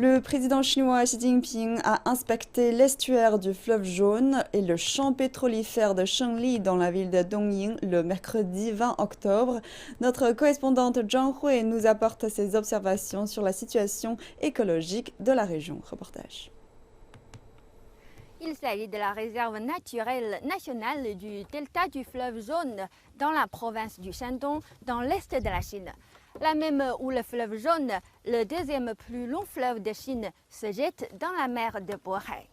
Le président chinois Xi Jinping a inspecté l'estuaire du fleuve Jaune et le champ pétrolifère de Shengli dans la ville de Dongying le mercredi 20 octobre. Notre correspondante Zhang Hui nous apporte ses observations sur la situation écologique de la région. Reportage. Il s'agit de la réserve naturelle nationale du delta du fleuve Jaune dans la province du Shandong, dans l'est de la Chine. Là même où le fleuve Jaune, le deuxième plus long fleuve de Chine, se jette dans la mer de Bohai.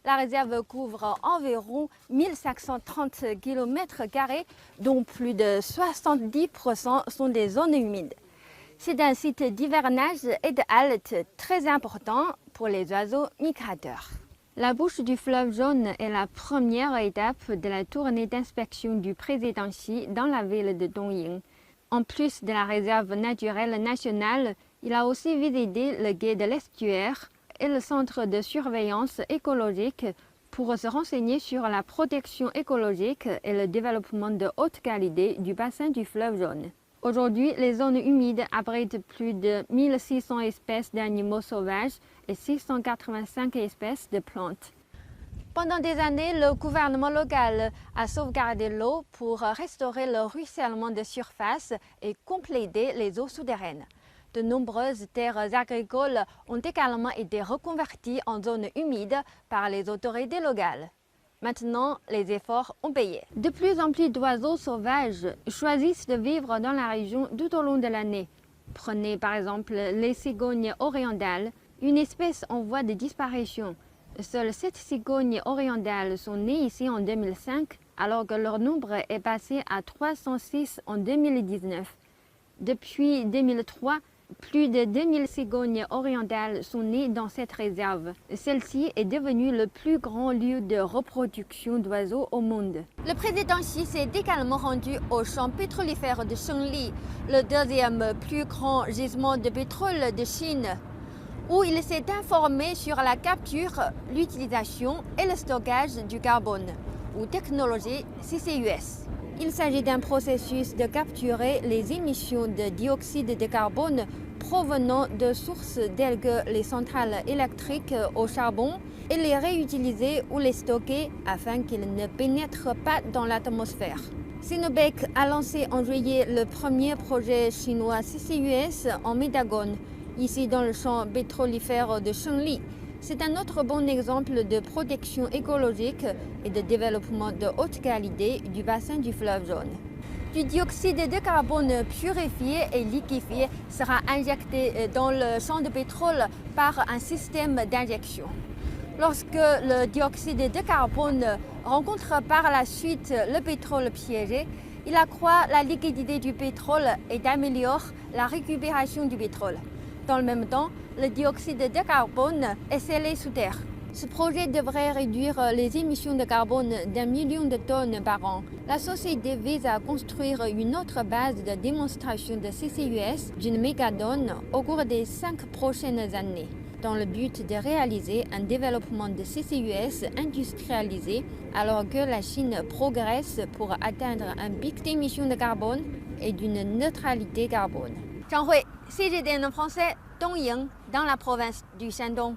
La réserve couvre environ 1530 km², dont plus de 70% sont des zones humides. C'est un site d'hivernage et de halte très important pour les oiseaux migrateurs. La bouche du fleuve Jaune est la première étape de la tournée d'inspection du président Xi dans la ville de Dongying. En plus de la réserve naturelle nationale, il a aussi visité le quai de l'estuaire et le centre de surveillance écologique pour se renseigner sur la protection écologique et le développement de haute qualité du bassin du fleuve Jaune. Aujourd'hui, les zones humides abritent plus de 1600 espèces d'animaux sauvages et 685 espèces de plantes. Pendant des années, le gouvernement local a sauvegardé l'eau pour restaurer le ruissellement de surface et compléter les eaux souterraines. De nombreuses terres agricoles ont également été reconverties en zones humides par les autorités locales. Maintenant, les efforts ont payé. De plus en plus d'oiseaux sauvages choisissent de vivre dans la région tout au long de l'année. Prenez par exemple les cigognes orientales, une espèce en voie de disparition. Seules 7 cigognes orientales sont nées ici en 2005, alors que leur nombre est passé à 306 en 2019. Depuis 2003, plus de 2000 cigognes orientales sont nées dans cette réserve. Celle-ci est devenue le plus grand lieu de reproduction d'oiseaux au monde. Le président Xi s'est également rendu au champ pétrolifère de Shengli, le deuxième plus grand gisement de pétrole de Chine, où il s'est informé sur la capture, l'utilisation et le stockage du carbone, ou technologie CCUS. Il s'agit d'un processus de capturer les émissions de dioxyde de carbone provenant de sources telles que les centrales électriques au charbon et les réutiliser ou les stocker afin qu'ils ne pénètrent pas dans l'atmosphère. Sinopec a lancé en juillet le premier projet chinois CCUS en Médagone, ici dans le champ pétrolifère de Shengli. C'est un autre bon exemple de protection écologique et de développement de haute qualité du bassin du fleuve Jaune. Du dioxyde de carbone purifié et liquéfié sera injecté dans le champ de pétrole par un système d'injection. Lorsque le dioxyde de carbone rencontre par la suite le pétrole piégé, il accroît la liquidité du pétrole et améliore la récupération du pétrole. Dans le même temps, le dioxyde de carbone est scellé sous terre. Ce projet devrait réduire les émissions de carbone d'1 million de tonnes par an. La société vise à construire une autre base de démonstration de CCUS d'une mégatonne au cours des 5 prochaines années, dans le but de réaliser un développement de CCUS industrialisé alors que la Chine progresse pour atteindre un pic d'émissions de carbone et d'une neutralité carbone. Zhang Hui, CGTN français, Dongying, dans la province du Shandong.